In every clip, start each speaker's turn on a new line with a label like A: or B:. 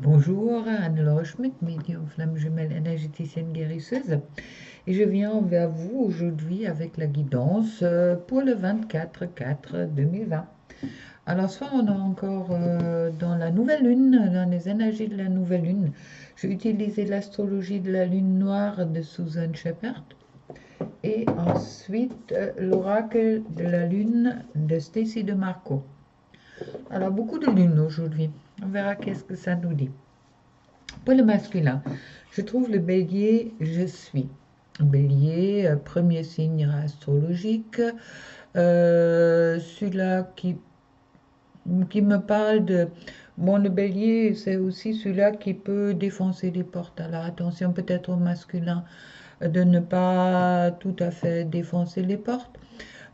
A: Bonjour, Anne-Laure Schmitt, médium flamme jumelle énergéticienne guérisseuse. Et je viens vers vous aujourd'hui avec la guidance pour le 24/4/2020. Alors, soit on est encore dans la nouvelle lune, dans les énergies de la nouvelle lune. J'ai utilisé l'astrologie de la lune noire de Susan Shepard. Et ensuite, l'oracle de la lune de Stacy de Marco. Alors, beaucoup de lunes aujourd'hui. On verra qu'est-ce que ça nous dit. Pour le masculin, je trouve le bélier, je suis. Bélier, premier signe astrologique, celui-là qui me parle de... Bon, le bélier, c'est aussi celui-là qui peut défoncer les portes. Alors attention peut-être au masculin de ne pas tout à fait défoncer les portes,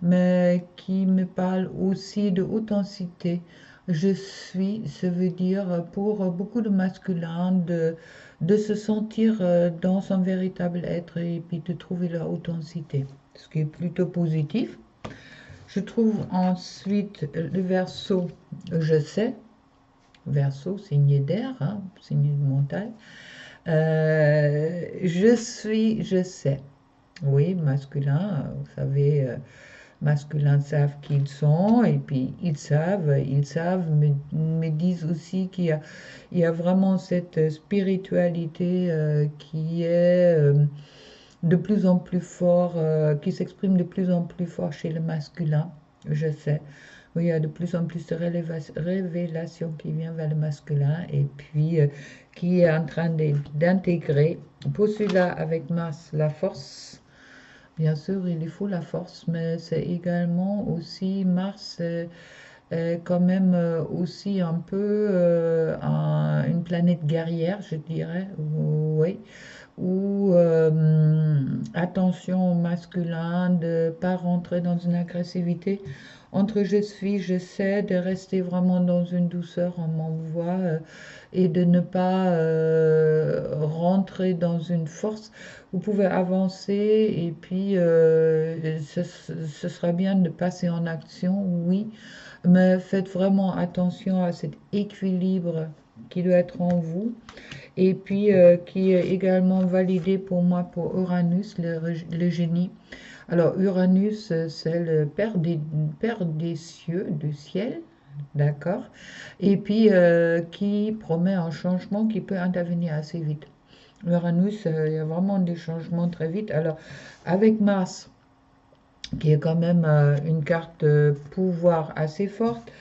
A: mais qui me parle aussi de authenticité. Je suis, ça veut dire pour beaucoup de masculins de se sentir dans son véritable être et puis de trouver leur authenticité, ce qui est plutôt positif. Je trouve ensuite le verso, je sais, verso, signe d'air, hein, signe de montagne. Je suis, je sais. Oui, masculin, vous savez, masculins savent qui ils sont et puis ils savent, me disent aussi il y a vraiment cette spiritualité qui est de plus en plus fort, qui s'exprime de plus en plus fort chez le masculin, je sais. Oui, il y a de plus en plus de révélations qui viennent vers le masculin et puis qui est en train d'intégrer, pour celui-là avec Mars, la force. Bien sûr, il lui faut la force, mais c'est également aussi Mars est quand même aussi un peu une planète guerrière, je dirais. Oui, ou attention au masculin, de ne pas rentrer dans une agressivité. Entre je suis, j'essaie de rester vraiment dans une douceur, on m'envoie, et de ne pas rentrer dans une force. Vous pouvez avancer et puis ce sera bien de passer en action, oui, mais faites vraiment attention à cet équilibre qui doit être en vous et puis qui est également validé pour moi pour Uranus, le génie. Alors Uranus, c'est le père des cieux, du ciel, d'accord, et puis qui promet un changement qui peut intervenir assez vite. Uranus, il y a vraiment des changements très vite. Alors avec Mars, qui est quand même une carte pouvoir assez forte,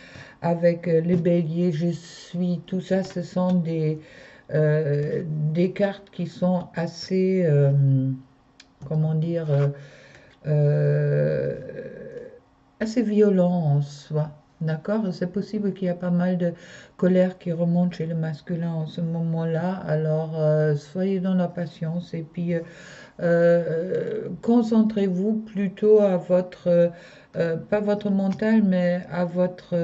A: avec les béliers, je suis, tout ça, ce sont des cartes qui sont assez, comment dire, euh, assez violents en soi. D'accord? C'est possible qu'il y a pas mal de colère qui remonte chez le masculin en ce moment-là. Alors, soyez dans la patience et puis concentrez-vous plutôt à votre, pas votre mental, mais à votre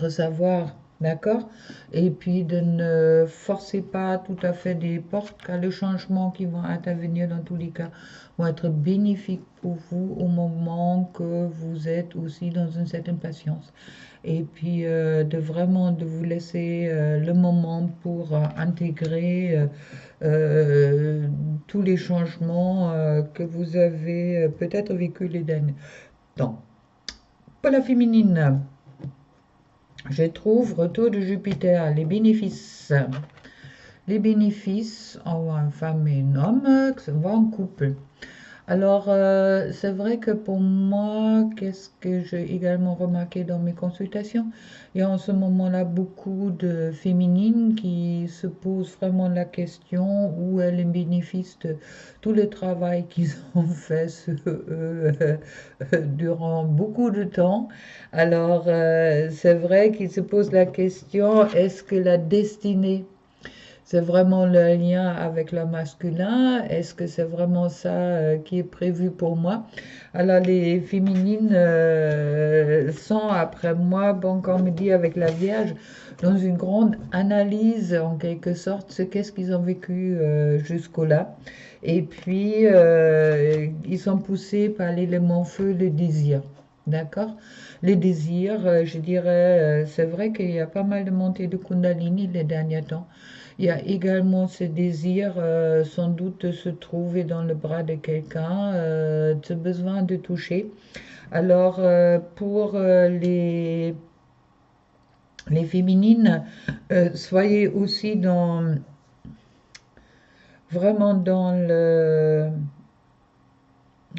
A: savoir, d'accord? Et puis de ne forcez pas tout à fait des portes, car les changements qui vont intervenir dans tous les cas vont être bénéfiques pour vous au moment que vous êtes aussi dans une certaine patience. Et puis de vraiment de vous laisser le moment pour intégrer tous les changements que vous avez peut-être vécu les derniers temps. Pour la féminine, je trouve retour de Jupiter, les bénéfices. Les bénéfices en une femme et un homme qui se voient en couple. Alors, c'est vrai que pour moi, qu'est-ce que j'ai également remarqué dans mes consultations? Il y a en ce moment-là beaucoup de féminines qui se posent vraiment la question où est le bénéfice de tout le travail qu'ils ont fait durant beaucoup de temps. Alors, c'est vrai qu'ils se posent la question, est-ce que la destinée c'est vraiment le lien avec le masculin? Est-ce que c'est vraiment ça qui est prévu pour moi? Alors les féminines sont, après moi, bon, comme on me dit avec la Vierge, dans une grande analyse en quelque sorte, ce qu'est-ce qu'ils ont vécu jusqu'au-là. Et puis, ils sont poussés par l'élément feu, le désir. D'accord? Les désirs, je dirais, c'est vrai qu'il y a pas mal de montées de Kundalini les derniers temps. Il y a également ce désir, sans doute, de se trouver dans le bras de quelqu'un, ce besoin de toucher. Alors, pour les féminines, soyez aussi vraiment dans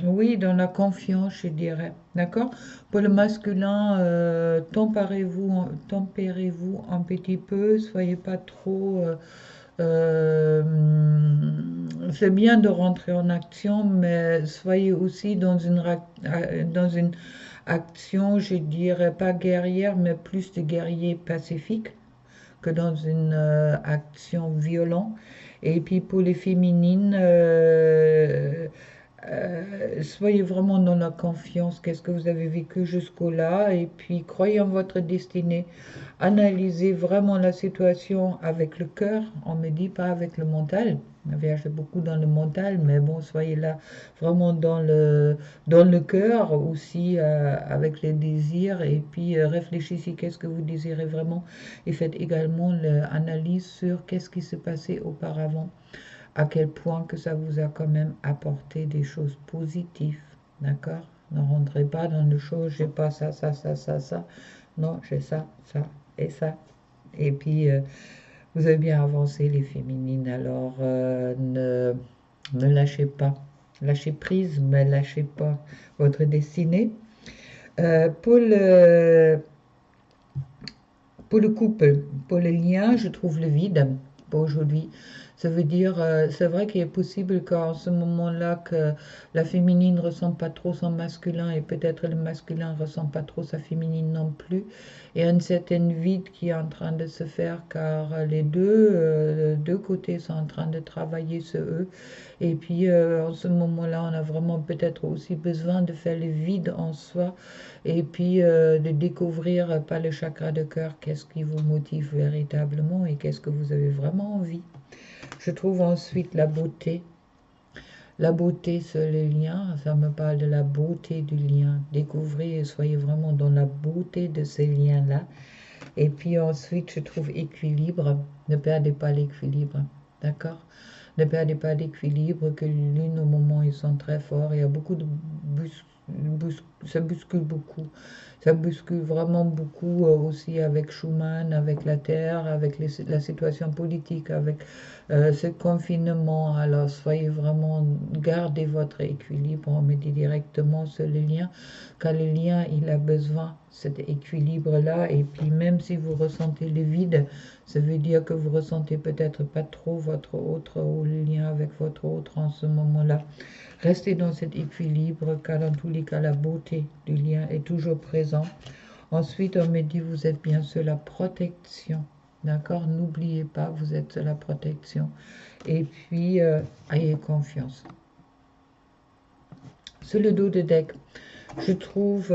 A: oui, dans la confiance, je dirais. D'accord? Pour le masculin, tempérez-vous un petit peu, soyez pas trop. C'est bien de rentrer en action, mais soyez aussi dans une action, je dirais pas guerrière, mais plus de guerrier pacifique que dans une action violente. Et puis pour les féminines, soyez vraiment dans la confiance, qu'est-ce que vous avez vécu jusqu'au-là, et puis croyez en votre destinée. Analysez vraiment la situation avec le cœur, on me dit pas avec le mental. La Vierge est beaucoup dans le mental, mais bon, soyez là vraiment dans le cœur aussi, avec les désirs, et puis réfléchissez qu'est-ce que vous désirez vraiment, et faites également l'analyse sur qu'est-ce qui s'est passé auparavant, à quel point que ça vous a quand même apporté des choses positives, d'accord? Ne rentrez pas dans les choses, j'ai pas ça, ça, ça, ça, ça. Non, j'ai ça, ça et ça. Et puis, vous avez bien avancé les féminines, alors ne lâchez pas. Lâchez prise, mais lâchez pas votre destinée. Pour pour le couple, pour le lien, je trouve le vide pour aujourd'hui. Ça veut dire, c'est vrai qu'il est possible qu'en ce moment-là, que la féminine ne ressent pas trop son masculin et peut-être le masculin ne ressent pas trop sa féminine non plus. Il y a une certaine vide qui est en train de se faire car deux côtés sont en train de travailler sur eux. Et puis en ce moment-là, on a vraiment peut-être aussi besoin de faire le vide en soi et puis de découvrir par le chakra de cœur qu'est-ce qui vous motive véritablement et qu'est-ce que vous avez vraiment envie. Je trouve ensuite la beauté. La beauté, c'est le lien, ça me parle de la beauté du lien. Découvrez et soyez vraiment dans la beauté de ces liens-là. Et puis ensuite, je trouve équilibre. Ne perdez pas l'équilibre. D'accord? Ne perdez pas l'équilibre, que l'une au moment ils sont très forts. Il y a beaucoup de ça bouscule beaucoup. Ça bouscule vraiment beaucoup aussi avec Schumann, avec la Terre, avec la situation politique, avec ce confinement. Alors soyez vraiment, gardez votre équilibre. On me dit directement sur le lien, car le lien il a besoin cet équilibre-là. Et puis même si vous ressentez le vide, ça veut dire que vous ressentez peut-être pas trop votre autre ou le lien avec votre autre en ce moment-là. Restez dans cet équilibre, car dans tous les cas, la beauté du lien est toujours présente. Ensuite, on me dit, vous êtes bien sur la protection. D'accord? N'oubliez pas, vous êtes sur la protection. Et puis, ayez confiance. Sur le dos de deck, je trouve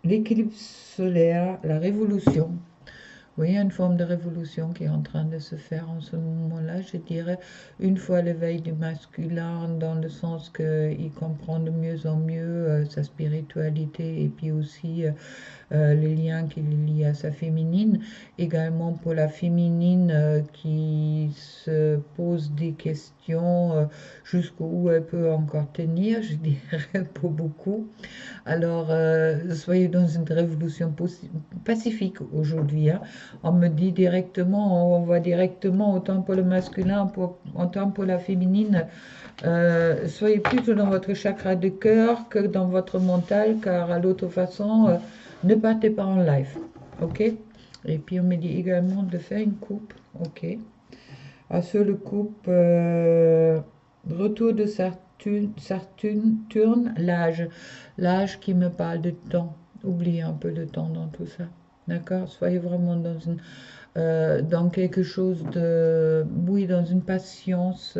A: l'équilibre solaire, la révolution. Oui, il y a une forme de révolution qui est en train de se faire en ce moment-là, je dirais, une fois l'éveil du masculin, dans le sens qu'il comprend de mieux en mieux sa spiritualité et puis aussi les liens qu'il lie à sa féminine. Également pour la féminine qui se pose des questions jusqu'où elle peut encore tenir, je dirais, pour beaucoup. Alors, soyez dans une révolution pacifique aujourd'hui, hein. On me dit directement, on voit directement, autant pour le masculin, autant pour la féminine, soyez plutôt dans votre chakra de cœur que dans votre mental, car à l'autre façon, ne partez pas en live, ok? Et puis on me dit également de faire une coupe, ok? Sur le coupe, retour de Saturne, l'âge qui me parle de temps. Oubliez un peu le temps dans tout ça. D'accord? Soyez vraiment dans quelque chose de, oui, dans une patience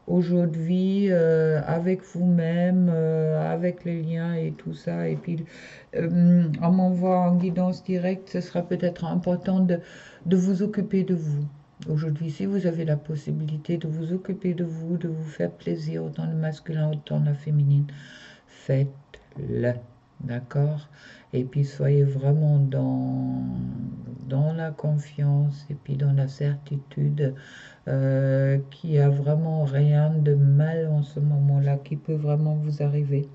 A: aujourd'hui avec vous-même, avec les liens et tout ça. Et puis, on m'envoie en guidance directe, ce sera peut-être important de vous occuper de vous. Aujourd'hui, si vous avez la possibilité de vous occuper de vous faire plaisir, autant le masculin, autant la féminine, faites-le. d'accord? Et puis soyez vraiment dans la confiance et puis dans la certitude qu'il n'y a vraiment rien de mal en ce moment-là qui peut vraiment vous arriver.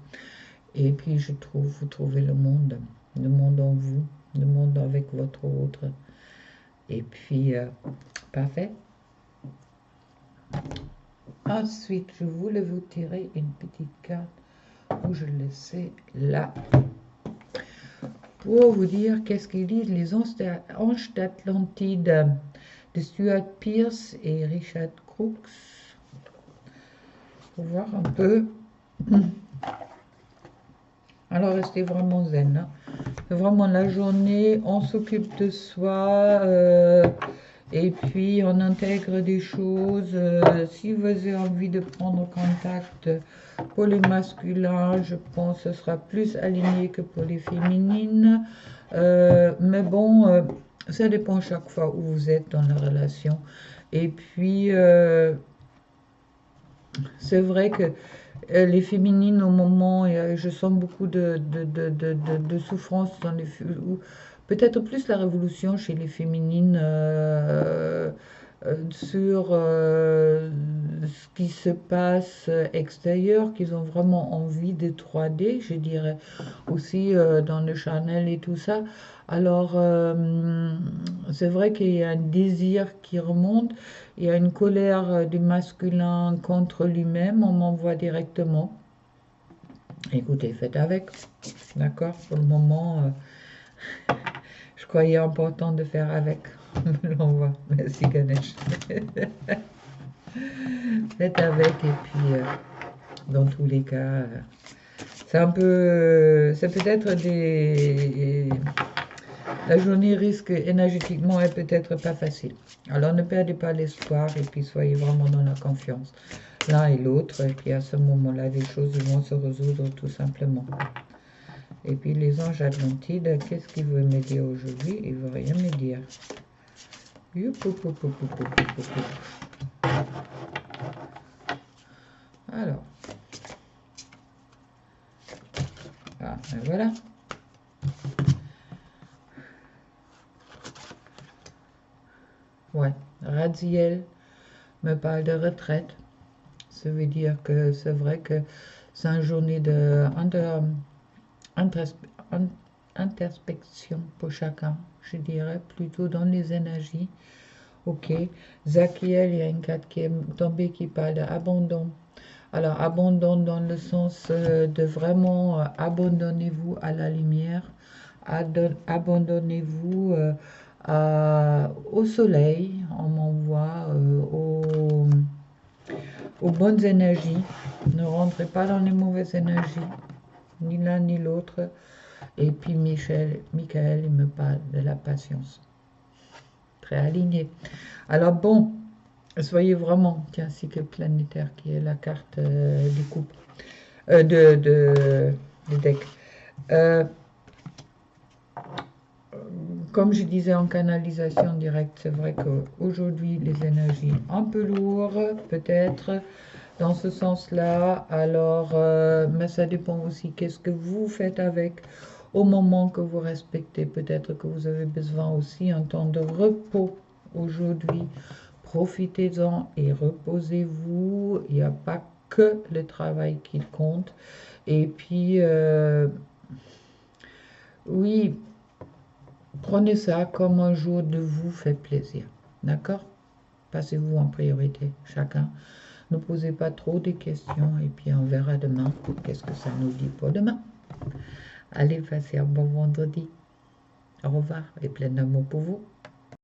A: Et puis je trouve, vous trouvez le monde en vous, le monde avec votre autre. Et puis, parfait. Ensuite, je voulais vous tirer une petite carte où je le sais là pour vous dire qu'est-ce qu'ils disent les anges d'Atlantide de Stuart Pearce et Richard Crooks. Pour voir un peu. Alors restez vraiment zen. Hein. Vraiment la journée, on s'occupe de soi. Et puis on intègre des choses. Si vous avez envie de prendre contact pour les masculins, je pense que ce sera plus aligné que pour les féminines. Mais bon, ça dépend chaque fois où vous êtes dans la relation. Et puis, c'est vrai que les féminines, au moment, je sens beaucoup de souffrance dans les peut-être plus la révolution chez les féminines sur ce qui se passe extérieur, qu'ils ont vraiment envie de 3D, je dirais, aussi dans le charnel et tout ça. Alors, c'est vrai qu'il y a un désir qui remonte, il y a une colère du masculin contre lui-même, on m'envoie directement. Écoutez, faites avec, d'accord? Pour le moment, je croyais important de faire avec. Me l'envoie. Merci Ganesh. Faites avec et puis dans tous les cas, c'est un peu, c'est peut-être des, la journée risque énergétiquement est peut-être pas facile. Alors ne perdez pas l'espoir et puis soyez vraiment dans la confiance l'un et l'autre. Et puis à ce moment-là, les choses vont se résoudre tout simplement. Et puis les anges Atlantides, qu'est-ce qu'il veut me dire aujourd'hui? Il veut rien me dire. Alors. Ah, ben voilà. Ouais, Raziel me parle de retraite. Ça veut dire que c'est vrai que c'est une journée de introspection pour chacun, je dirais, plutôt dans les énergies. Ok, Zakiel, il y a une carte qui est tombée qui parle d'abandon. Alors, abandon dans le sens de vraiment abandonnez-vous à la lumière, abandonnez-vous au soleil, on m'envoie aux bonnes énergies. Ne rentrez pas dans les mauvaises énergies, ni l'un ni l'autre. Et puis Michael, il me parle de la patience. Très aligné. Alors bon, soyez vraiment, tiens, cycle planétaire qui est la carte du couple, du deck. Comme je disais en canalisation directe, c'est vrai qu'aujourd'hui les énergies un peu lourdes, peut-être dans ce sens-là. Alors, mais ça dépend aussi qu'est-ce que vous faites avec au moment que vous respectez. Peut-être que vous avez besoin aussi un temps de repos aujourd'hui. Profitez-en et reposez-vous. Il n'y a pas que le travail qui compte. Et puis, oui, prenez ça comme un jour de vous fait plaisir. D'accord? Passez-vous en priorité, chacun. Ne posez pas trop de questions et puis on verra demain qu'est-ce que ça nous dit pour demain. Allez, passez un bon vendredi. Au revoir et plein d'amour pour vous.